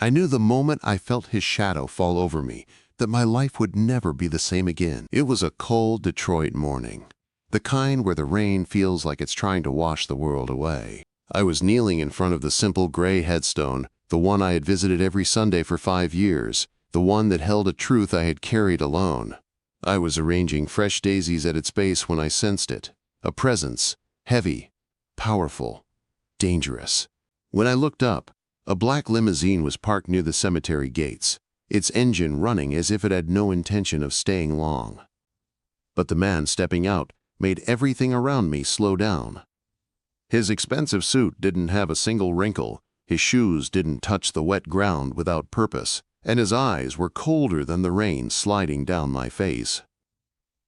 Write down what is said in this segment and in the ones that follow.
I knew the moment I felt his shadow fall over me that my life would never be the same again. It was a cold Detroit morning, the kind where the rain feels like it's trying to wash the world away. I was kneeling in front of the simple gray headstone, the one I had visited every Sunday for 5 years, the one that held a truth I had carried alone. I was arranging fresh daisies at its base when I sensed it, a presence, heavy, powerful, dangerous. When I looked up, a black limousine was parked near the cemetery gates, its engine running as if it had no intention of staying long. But the man stepping out made everything around me slow down. His expensive suit didn't have a single wrinkle, his shoes didn't touch the wet ground without purpose, and his eyes were colder than the rain sliding down my face.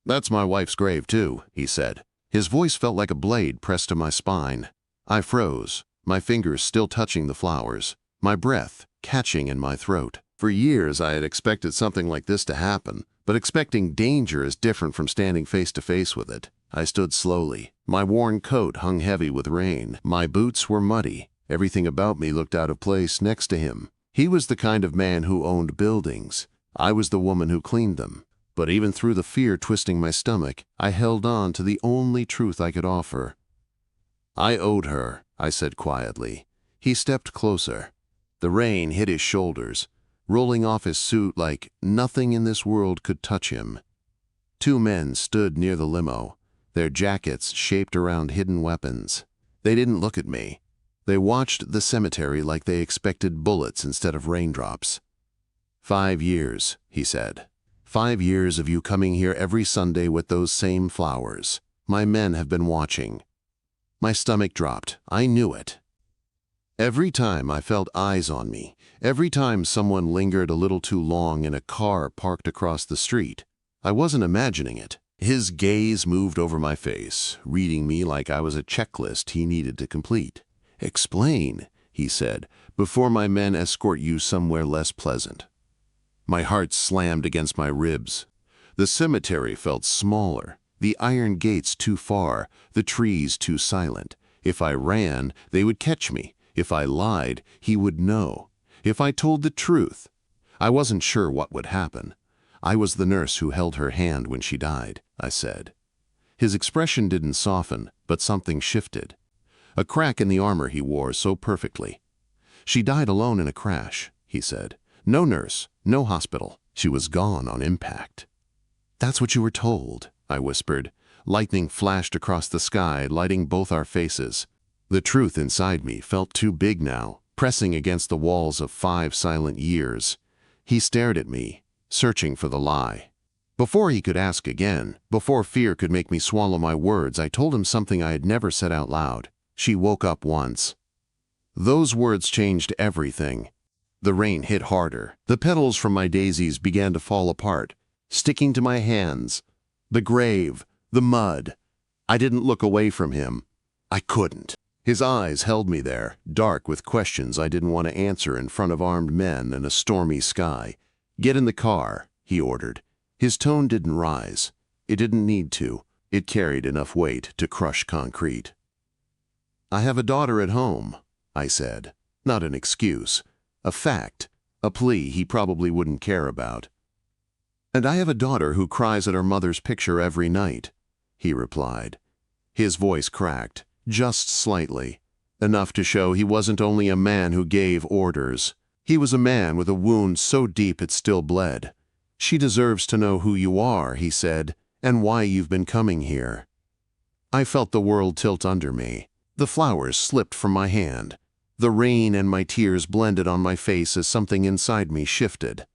"That's my wife's grave too," he said. His voice felt like a blade pressed to my spine. I froze, my fingers still touching the flowers, my breath catching in my throat. For years I had expected something like this to happen, but expecting danger is different from standing face to face with it. I stood slowly. My worn coat hung heavy with rain. My boots were muddy. Everything about me looked out of place next to him. He was the kind of man who owned buildings. I was the woman who cleaned them. But even through the fear twisting my stomach, I held on to the only truth I could offer. "I owed her," I said quietly. He stepped closer. The rain hit his shoulders, rolling off his suit like nothing in this world could touch him. 2 men stood near the limo, their jackets shaped around hidden weapons. They didn't look at me. They watched the cemetery like they expected bullets instead of raindrops. 5 years, he said. 5 years of you coming here every Sunday with those same flowers. My men have been watching." My stomach dropped. I knew it. Every time I felt eyes on me, every time someone lingered a little too long in a car parked across the street, I wasn't imagining it. His gaze moved over my face, reading me like I was a checklist he needed to complete. "Explain," he said, "before my men escort you somewhere less pleasant." My heart slammed against my ribs. The cemetery felt smaller, the iron gates too far, the trees too silent. If I ran, they would catch me. If I lied, he would know. If I told the truth, I wasn't sure what would happen. "I was the nurse who held her hand when she died," I said. His expression didn't soften, but something shifted. A crack in the armor he wore so perfectly. "She died alone in a crash," he said. "No nurse, no hospital. She was gone on impact." "That's what you were told," I whispered. Lightning flashed across the sky, lighting both our faces. The truth inside me felt too big now, pressing against the walls of 5 silent years. He stared at me, searching for the lie. Before he could ask again, before fear could make me swallow my words, I told him something I had never said out loud. "She woke up once." Those words changed everything. The rain hit harder. The petals from my daisies began to fall apart, sticking to my hands. The grave, the mud. I didn't look away from him. I couldn't. His eyes held me there, dark with questions I didn't want to answer in front of armed men and a stormy sky. "Get in the car," he ordered. His tone didn't rise. It didn't need to. It carried enough weight to crush concrete. "I have a daughter at home," I said. Not an excuse. A fact. A plea he probably wouldn't care about. "And I have a daughter who cries at her mother's picture every night," he replied. His voice cracked, just slightly, enough to show he wasn't only a man who gave orders. He was a man with a wound so deep it still bled. "She deserves to know who you are," he said, "and why you've been coming here." I felt the world tilt under me. The flowers slipped from my hand. The rain and my tears blended on my face as something inside me shifted.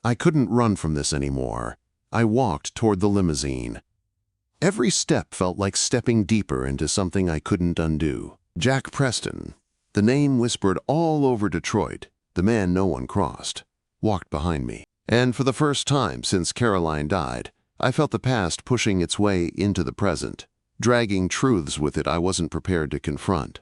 I couldn't run from this anymore. I walked toward the limousine. Every step felt like stepping deeper into something I couldn't undo. Jack Preston, the name whispered all over Detroit, the man no one crossed, walked behind me. And for the first time since Caroline died, I felt the past pushing its way into the present, dragging truths with it I wasn't prepared to confront.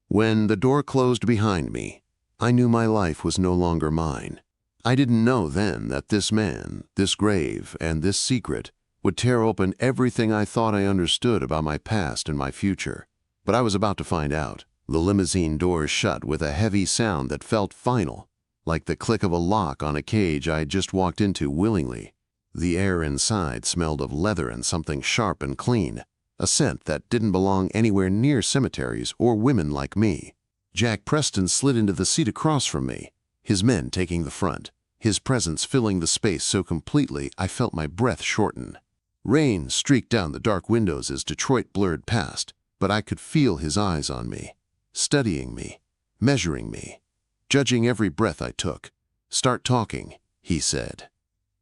When the door closed behind me, I knew my life was no longer mine. I didn't know then that this man, this grave, and this secret would tear open everything I thought I understood about my past and my future. But I was about to find out. The limousine doors shut with a heavy sound that felt final. like the click of a lock on a cage I had just walked into willingly. The air inside smelled of leather and something sharp and clean, a scent that didn't belong anywhere near cemeteries or women like me. Jack Preston slid into the seat across from me, his men taking the front, his presence filling the space so completely I felt my breath shorten. Rain streaked down the dark windows as Detroit blurred past, but I could feel his eyes on me, studying me, measuring me, judging every breath I took. "Start talking," he said.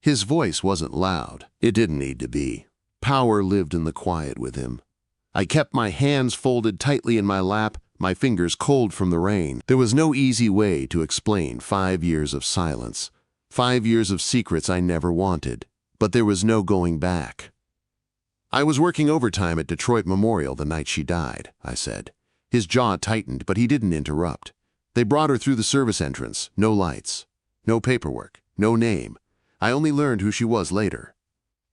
His voice wasn't loud. It didn't need to be. Power lived in the quiet with him. I kept my hands folded tightly in my lap, my fingers cold from the rain. There was no easy way to explain 5 years of silence, 5 years of secrets I never wanted, but there was no going back. "I was working overtime at Detroit Memorial the night she died," I said. His jaw tightened, but he didn't interrupt. "They brought her through the service entrance. No lights, no paperwork, no name. I only learned who she was later."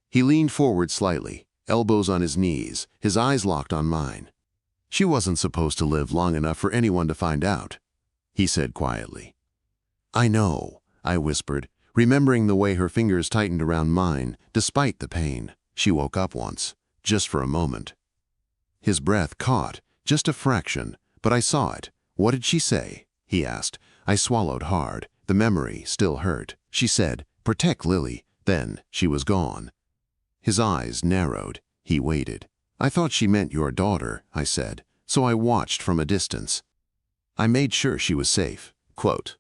He leaned forward slightly, elbows on his knees, his eyes locked on mine. "She wasn't supposed to live long enough for anyone to find out," he said quietly. "I know," I whispered, remembering the way her fingers tightened around mine, despite the pain. "She woke up once, just for a moment." His breath caught, just a fraction, but I saw it. "What did she say?" he asked. I swallowed hard. The memory still hurt. "She said, 'Protect Lily.' Then she was gone." His eyes narrowed. He waited. "I thought she meant your daughter," I said, so I watched from a distance. "I made sure she was safe." Quote.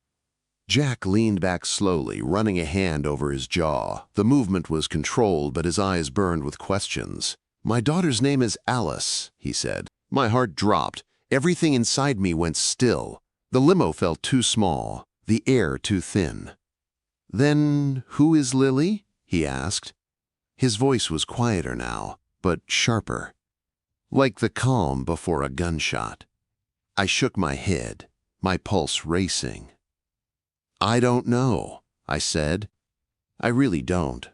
Jack leaned back slowly, running a hand over his jaw. The movement was controlled, but his eyes burned with questions. "My daughter's name is Alice," he said. My heart dropped. Everything inside me went still. The limo felt too small, the air too thin. "Then who is Lily?" he asked. His voice was quieter now, but sharper, like the calm before a gunshot. I shook my head, my pulse racing. "I don't know," I said. "I really don't."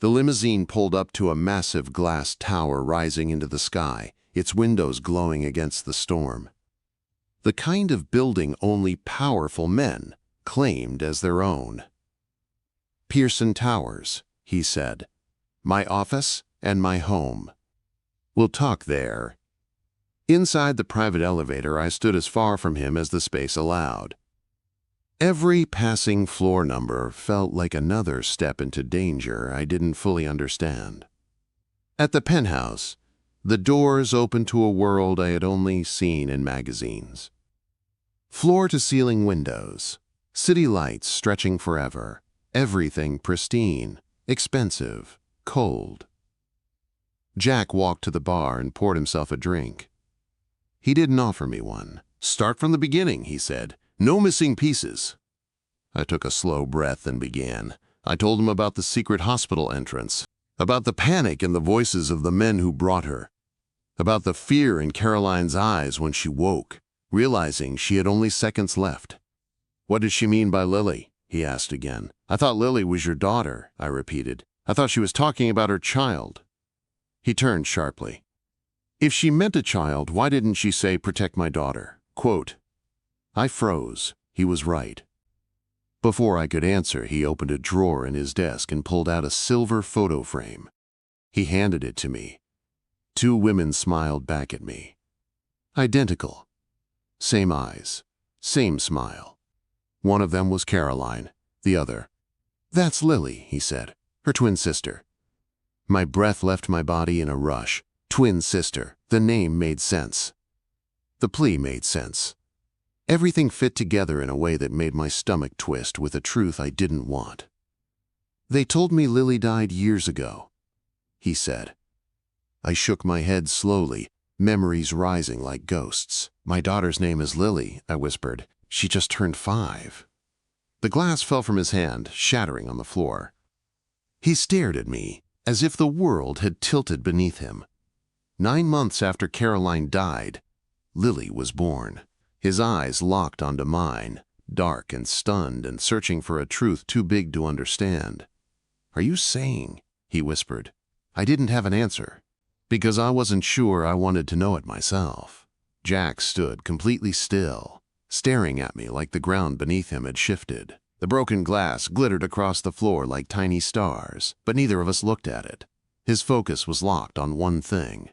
The limousine pulled up to a massive glass tower rising into the sky, its windows glowing against the storm. The kind of building only powerful men claimed as their own. "Pearson Towers," he said. "My office and my home. We'll talk there." Inside the private elevator, I stood as far from him as the space allowed. Every passing floor number felt like another step into danger I didn't fully understand. At the penthouse, the doors opened to a world I had only seen in magazines. Floor-to-ceiling windows, city lights stretching forever, everything pristine, expensive, cold. Jack walked to the bar and poured himself a drink. He didn't offer me one. "Start from the beginning," he said. "No missing pieces." I took a slow breath and began. I told him about the secret hospital entrance, about the panic in the voices of the men who brought her, about the fear in Caroline's eyes when she woke, realizing she had only seconds left. "What did she mean by Lily?" he asked again. "I thought Lily was your daughter," I repeated. "I thought she was talking about her child." He turned sharply. "If she meant a child, why didn't she say, 'Protect my daughter'?" Quote. I froze. He was right. Before I could answer, he opened a drawer in his desk and pulled out a silver photo frame. He handed it to me. 2 women smiled back at me. Identical. Same eyes. Same smile. One of them was Caroline. The other. "That's Lily," he said. "Her twin sister." My breath left my body in a rush. Twin sister. The name made sense. The plea made sense. Everything fit together in a way that made my stomach twist with a truth I didn't want. "They told me Lily died years ago," he said. I shook my head slowly, memories rising like ghosts. "My daughter's name is Lily," I whispered. "She just turned 5. The glass fell from his hand, shattering on the floor. He stared at me, as if the world had tilted beneath him. 9 months after Caroline died, Lily was born. His eyes locked onto mine, dark and stunned and searching for a truth too big to understand. "Are you saying?" he whispered. I didn't have an answer, because I wasn't sure I wanted to know it myself. Jack stood completely still, staring at me like the ground beneath him had shifted. The broken glass glittered across the floor like tiny stars, but neither of us looked at it. His focus was locked on one thing.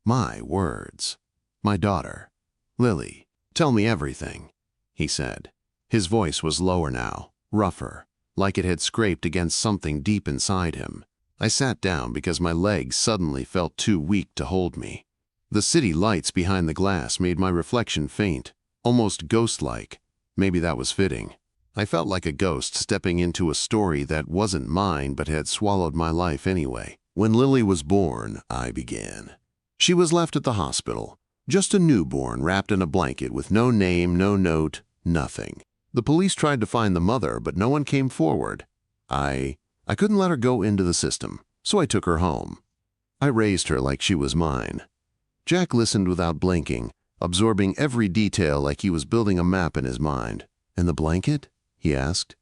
My words. My daughter. Lily. Tell me everything, he said. His voice was lower now, rougher, like it had scraped against something deep inside him. I sat down because my legs suddenly felt too weak to hold me. The city lights behind the glass made my reflection faint, almost ghost-like. Maybe that was fitting. I felt like a ghost stepping into a story that wasn't mine but had swallowed my life anyway. When Lily was born, I began. She was left at the hospital, just a newborn wrapped in a blanket with no name, no note, nothing. The police tried to find the mother, but no one came forward. I couldn't let her go into the system, so I took her home. I raised her like she was mine. Jack listened without blinking, absorbing every detail like he was building a map in his mind. "And the blanket?" he asked.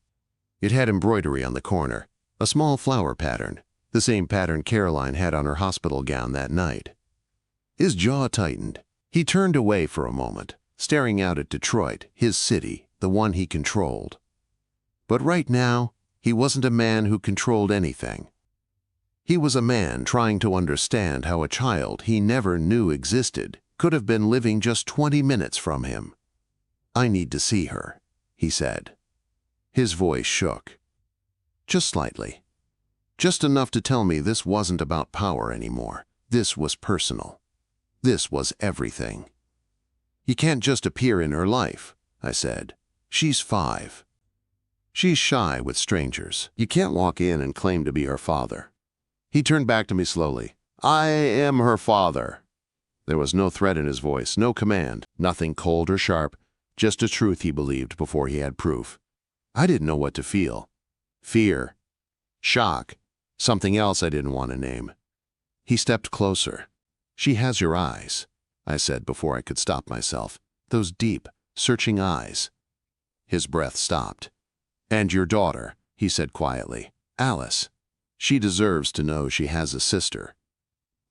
It had embroidery on the corner, a small flower pattern, the same pattern Caroline had on her hospital gown that night. His jaw tightened. He turned away for a moment, staring out at Detroit, his city, the one he controlled. But right now, he wasn't a man who controlled anything. He was a man trying to understand how a child he never knew existed could have been living just 20 minutes from him. "I need to see her," he said. His voice shook. Just slightly. Just enough to tell me this wasn't about power anymore. This was personal. This was everything. "You can't just appear in her life," I said. "She's 5. She's shy with strangers. You can't walk in and claim to be her father." He turned back to me slowly. "I am her father." There was no threat in his voice, no command, nothing cold or sharp, just a truth he believed before he had proof. I didn't know what to feel. Fear. Shock. Something else I didn't want to name. He stepped closer. "She has your eyes," I said before I could stop myself. Those deep, searching eyes. His breath stopped. "And your daughter," he said quietly. "Alice. She deserves to know she has a sister."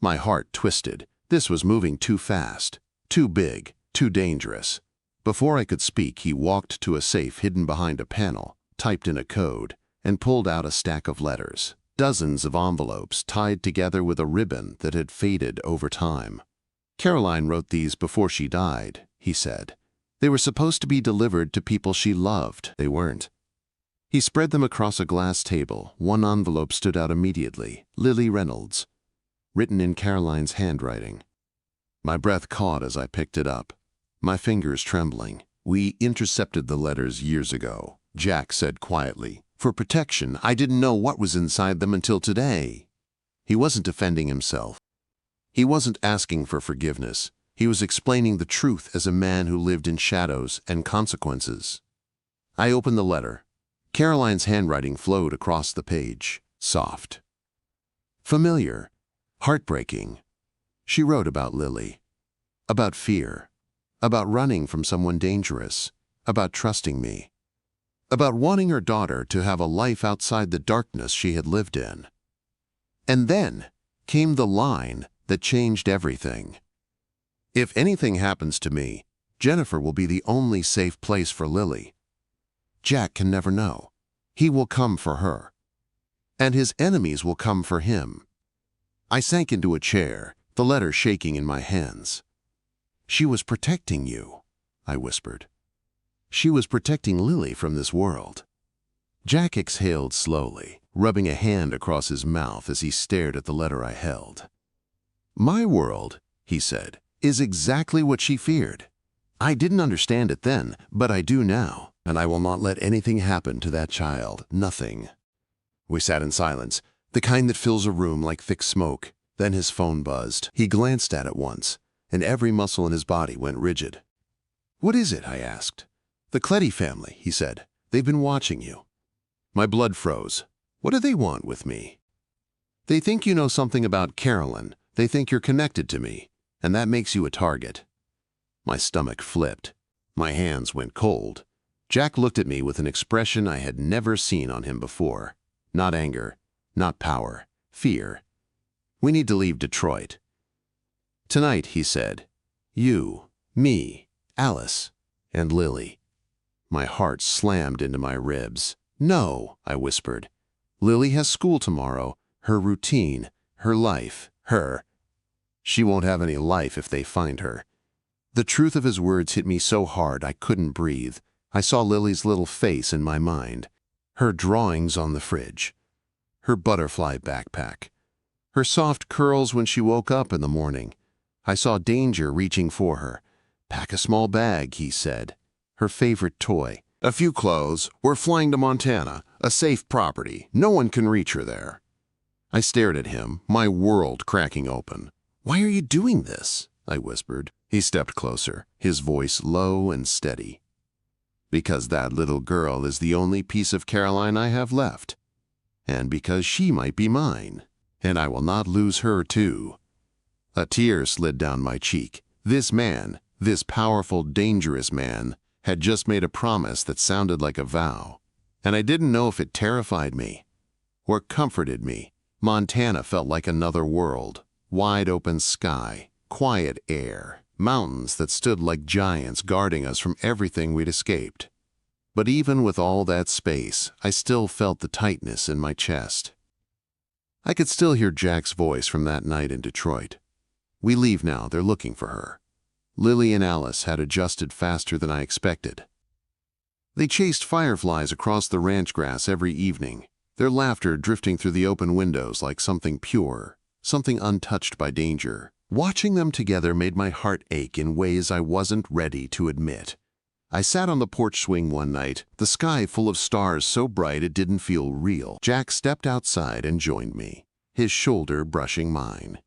My heart twisted. This was moving too fast, too big, too dangerous. Before I could speak, he walked to a safe hidden behind a panel, typed in a code, and pulled out a stack of letters. Dozens of envelopes tied together with a ribbon that had faded over time. "Caroline wrote these before she died," he said. "They were supposed to be delivered to people she loved. They weren't." He spread them across a glass table. One envelope stood out immediately. "Lily Reynolds," written in Caroline's handwriting. My breath caught as I picked it up, my fingers trembling. "We intercepted the letters years ago," Jack said quietly. "For protection. I didn't know what was inside them until today." He wasn't defending himself. He wasn't asking for forgiveness. He was explaining the truth as a man who lived in shadows and consequences. I opened the letter. Caroline's handwriting flowed across the page, soft. Familiar. Heartbreaking. She wrote about Lily. About fear. About running from someone dangerous. About trusting me. About wanting her daughter to have a life outside the darkness she had lived in. And then came the line that changed everything. "If anything happens to me, Jennifer will be the only safe place for Lily. Jack can never know. He will come for her. And his enemies will come for him." I sank into a chair, the letter shaking in my hands. "She was protecting you," I whispered. "She was protecting Lily from this world." Jack exhaled slowly, rubbing a hand across his mouth as he stared at the letter I held. "My world," he said, "is exactly what she feared. I didn't understand it then, but I do now, and I will not let anything happen to that child. Nothing." We sat in silence, the kind that fills a room like thick smoke. Then his phone buzzed. He glanced at it once, and every muscle in his body went rigid. "What is it?" I asked. "The Cleddy family," he said. "They've been watching you." My blood froze. "What do they want with me?" "They think you know something about Carolyn. They think you're connected to me, and that makes you a target." My stomach flipped. My hands went cold. Jack looked at me with an expression I had never seen on him before. Not anger, not power, fear. "We need to leave Detroit." "Tonight," he said. "You, me, Alice. And Lily. My heart slammed into my ribs. No, I whispered. Lily has school tomorrow, her routine, her life, her. She won't have any life if they find her. The truth of his words hit me so hard I couldn't breathe. I saw Lily's little face in my mind, her drawings on the fridge, her butterfly backpack, her soft curls when she woke up in the morning. I saw danger reaching for her. Pack a small bag, he said. Her favorite toy. A few clothes. We're flying to Montana, a safe property. No one can reach her there. I stared at him, my world cracking open. Why are you doing this? I whispered. He stepped closer, his voice low and steady. Because that little girl is the only piece of Caroline I have left. And because she might be mine. And I will not lose her too. A tear slid down my cheek. This man, this powerful, dangerous man, had just made a promise that sounded like a vow. And I didn't know if it terrified me or comforted me. Montana felt like another world. Wide open sky, quiet air, mountains that stood like giants guarding us from everything we'd escaped. But even with all that space, I still felt the tightness in my chest. I could still hear Jack's voice from that night in Detroit. We leave now, they're looking for her. Lily and Alice had adjusted faster than I expected. They chased fireflies across the ranch grass every evening, their laughter drifting through the open windows like something pure, something untouched by danger. Watching them together made my heart ache in ways I wasn't ready to admit. I sat on the porch swing one night, the sky full of stars so bright it didn't feel real. Jack stepped outside and joined me, his shoulder brushing mine.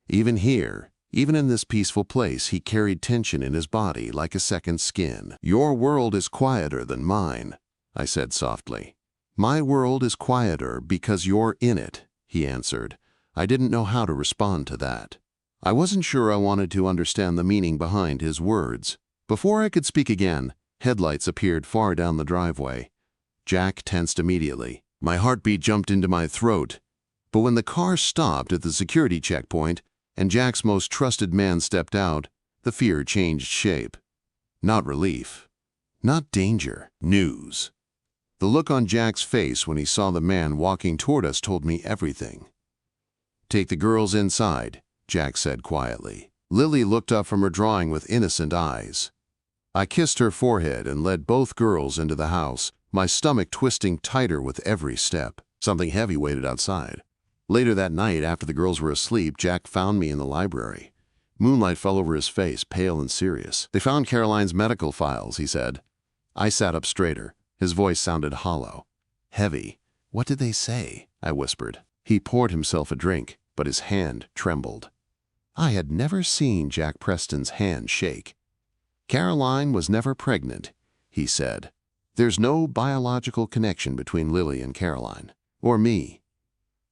Even here, even in this peaceful place, he carried tension in his body like a second skin. Your world is quieter than mine, I said softly. My world is quieter because you're in it, he answered. I didn't know how to respond to that. I wasn't sure I wanted to understand the meaning behind his words. Before I could speak again, headlights appeared far down the driveway. Jack tensed immediately. My heartbeat jumped into my throat. But when the car stopped at the security checkpoint and Jack's most trusted man stepped out, the fear changed shape. Not relief. Not danger. News. The look on Jack's face when he saw the man walking toward us told me everything. Take the girls inside, Jack said quietly. Lily looked up from her drawing with innocent eyes. I kissed her forehead and led both girls into the house, my stomach twisting tighter with every step. Something heavy waited outside. Later that night, after the girls were asleep, Jack found me in the library. Moonlight fell over his face, pale and serious. They found Caroline's medical files, he said. I sat up straighter. His voice sounded hollow, heavy. What did they say? I whispered. He poured himself a drink, but his hand trembled. I had never seen Jack Preston's hand shake. Caroline was never pregnant, he said. There's no biological connection between Lily and Caroline, or me.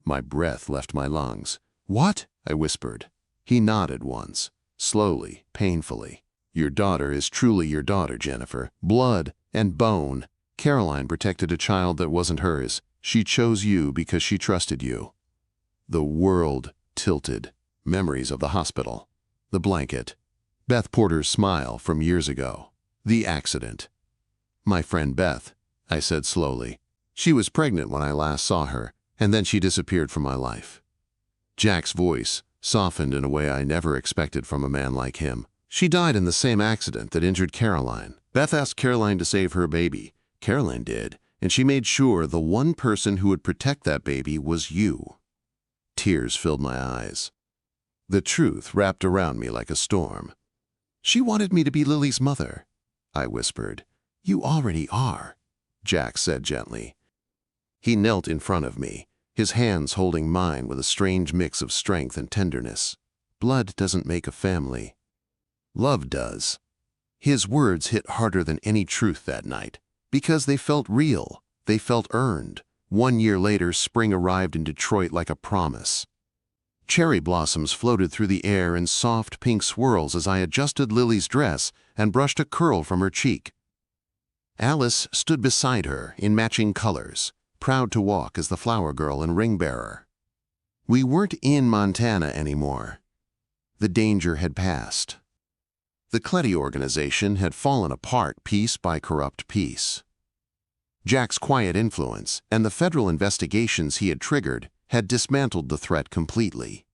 My breath left my lungs. What? I whispered. He nodded once, slowly, painfully. Your daughter is truly your daughter, Jennifer. Blood and bone. Caroline protected a child that wasn't hers. She chose you because she trusted you. The world tilted. Memories of the hospital. The blanket. Beth Porter's smile from years ago. The accident. My friend Beth, I said slowly. She was pregnant when I last saw her, and then she disappeared from my life. Jack's voice softened in a way I never expected from a man like him. She died in the same accident that injured Caroline. Beth asked Caroline to save her baby. Caroline did, and she made sure the one person who would protect that baby was you. Tears filled my eyes. The truth wrapped around me like a storm. She wanted me to be Lily's mother, I whispered. You already are, Jack said gently. He knelt in front of me, his hands holding mine with a strange mix of strength and tenderness. Blood doesn't make a family. Love does. His words hit harder than any truth that night, because they felt real, they felt earned. 1 year later, spring arrived in Detroit like a promise. Cherry blossoms floated through the air in soft pink swirls as I adjusted Lily's dress and brushed a curl from her cheek. Alice stood beside her in matching colors, proud to walk as the flower girl and ring bearer. We weren't in Montana anymore. The danger had passed. The Cletty organization had fallen apart piece by corrupt piece. Jack's quiet influence and the federal investigations he had triggered had dismantled the threat completely.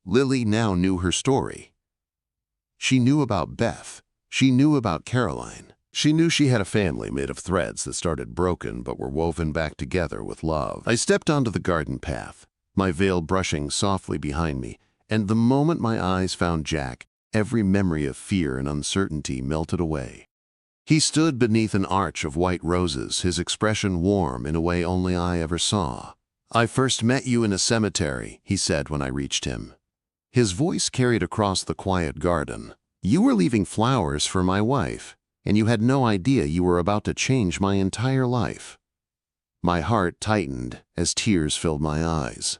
Lily now knew her story. She knew about Beth. She knew about Caroline. She knew she had a family made of threads that started broken but were woven back together with love. I stepped onto the garden path, my veil brushing softly behind me, and the moment my eyes found Jack, every memory of fear and uncertainty melted away. He stood beneath an arch of white roses, his expression warm in a way only I ever saw. "I first met you in a cemetery," he said when I reached him. His voice carried across the quiet garden. "You were leaving flowers for my wife, and you had no idea you were about to change my entire life." My heart tightened as tears filled my eyes.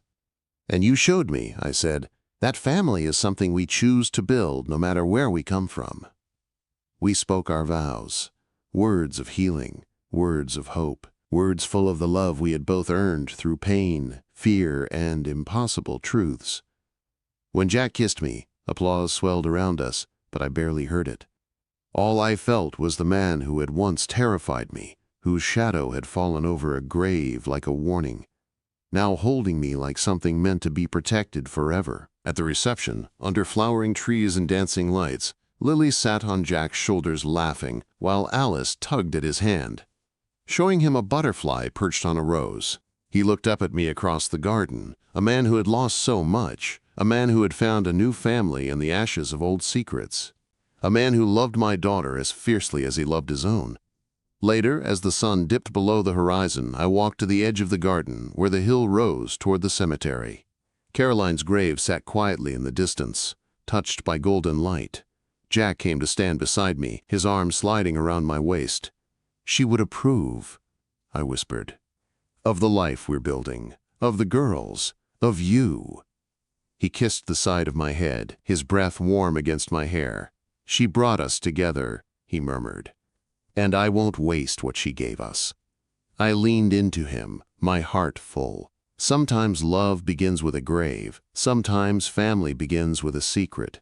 "And you showed me," I said, "that family is something we choose to build no matter where we come from." We spoke our vows, words of healing, words of hope, words full of the love we had both earned through pain, fear, and impossible truths. When Jack kissed me, applause swelled around us, but I barely heard it. All I felt was the man who had once terrified me, whose shadow had fallen over a grave like a warning, now holding me like something meant to be protected forever. At the reception, under flowering trees and dancing lights, Lily sat on Jack's shoulders laughing, while Alice tugged at his hand, showing him a butterfly perched on a rose. He looked up at me across the garden, a man who had lost so much, a man who had found a new family in the ashes of old secrets, a man who loved my daughter as fiercely as he loved his own. Later, as the sun dipped below the horizon, I walked to the edge of the garden where the hill rose toward the cemetery. Caroline's grave sat quietly in the distance, touched by golden light. Jack came to stand beside me, his arm sliding around my waist. "She would approve," I whispered, "of the life we're building, of the girls, of you." He kissed the side of my head, his breath warm against my hair. "She brought us together," he murmured, "and I won't waste what she gave us." I leaned into him, my heart full. Sometimes love begins with a grave, sometimes family begins with a secret,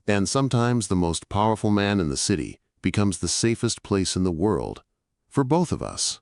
and sometimes the most powerful man in the city becomes the safest place in the world for both of us.